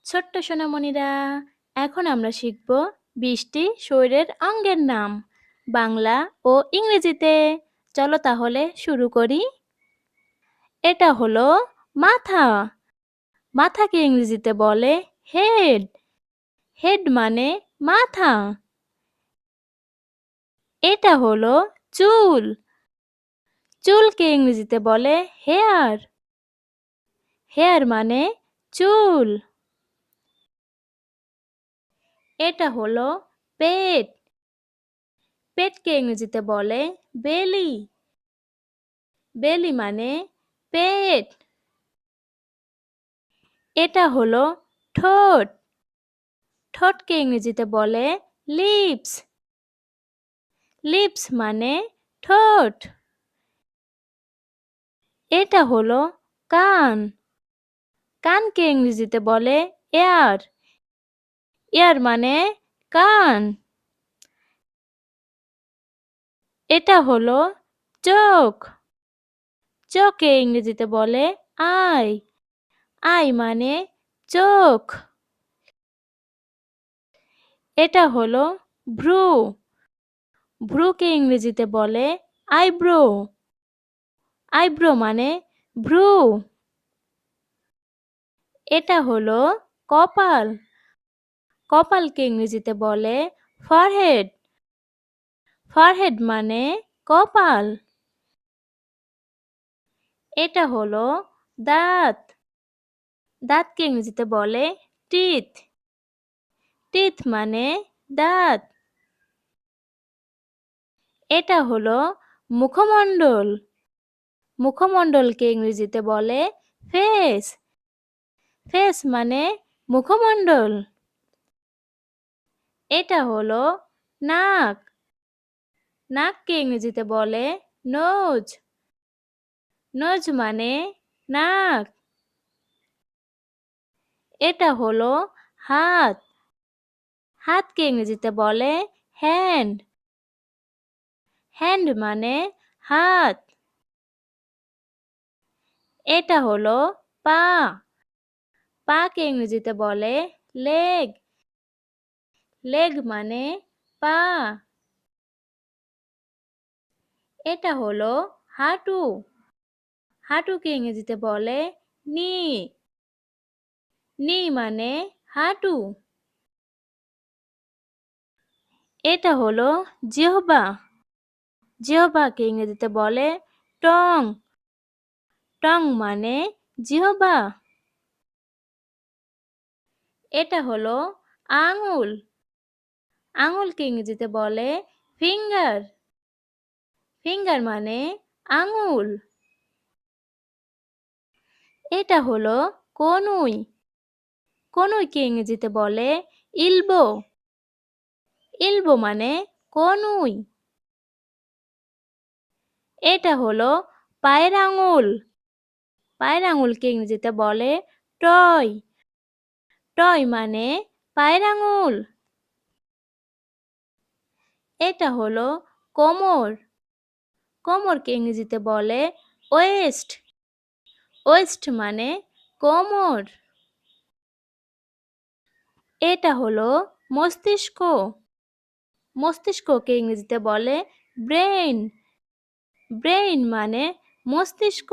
ছোট্ট সোনামণিরা, এখন আমরা শিখব ২০টি শরীরের অঙ্গের নাম বাংলা ও ইংরেজিতে। চলো তাহলে শুরু করি। এটা হলো মাথা। মাথাকে ইংরেজিতে বলে হেড। হেড মানে মাথা। এটা হলো চুল। চুলকে ইংরেজিতে বলে হেয়ার। হেয়ার মানে চুল। এটা হলো পেট। পেটকে ইংরেজিতে বলে বেলি। বেলি মানে পেট। এটা হলো ঠোঁট। ঠোঁটকে ইংরেজিতে বলে লিপস। লিপস মানে ঠোঁট। এটা হলো কান। কানকে ইংরেজিতে বলে এয়ার। এয়ার মানে কান। এটা হলো চোখ। চোখকে ইংরেজিতে বলে আই। আই মানে চোখ। এটা হলো ভ্রু। ভ্রুকে ইংরেজিতে বলে আইব্রো। আইব্রো মানে ভ্রু। এটা হলো কপাল। কপালকে ইংরেজিতে বলে ফরহেড। ফরহেড মানে কপাল। এটা হলো দাঁত। দাঁতকে ইংরেজিতে বলে টিথ। টিথ মানে দাঁত। এটা হলো মুখমণ্ডল। মুখমণ্ডলকে ইংরেজিতে বলে ফেস। ফেস মানে মুখমণ্ডল। এটা হলো নাক। নাককে ইংরেজিতে বলে নোজ। নোজ মানে নাক। এটা হলো হাত। হাতকে ইংরেজিতে বলে হ্যান্ড। হ্যান্ড মানে হাত। এটা হলো পা। পাকে ইংরেজিতে বলে লেগ। লেগ মানে পা। এটা হলো হাঁটু। হাঁটুকে ইংরেজিতে বলে নি। নি মানে হাঁটু। এটা হলো জিহ্বা। জিহ্বাকে ইংরেজিতে বলে টং। টং মানে জিহ্বা। এটা হলো আঙুল। আঙুলকে ইংরেজিতে বলে ফিঙ্গার। ফিঙ্গার মানে আঙুল। এটা হলো কনুই। কনুইকে ইংরেজিতে বলে ইলবো। ইলবো মানে কনুই। এটা হলো পায়ের আঙুল। পায়ের আঙুলকে ইংরেজিতে বলে টয়। টয় মানে পায়ের আঙুল। এটা হলো কোমর। কোমরকে ইংরেজিতে বলে ওয়েস্ট। ওয়েস্ট মানে কোমর। এটা হলো মস্তিষ্ক। মস্তিষ্ককে ইংরেজিতে বলে ব্রেইন। ব্রেইন মানে মস্তিষ্ক।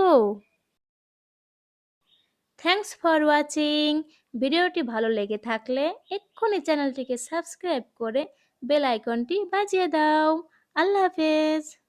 Thanks for watching. ভিডিওটি ভালো লেগে থাকলে এক্ষুনি চ্যানেলটিকে সাবস্ক্রাইব করে বেল আইকনটি বাজিয়ে দাও। আল্লাহ হাফেজ।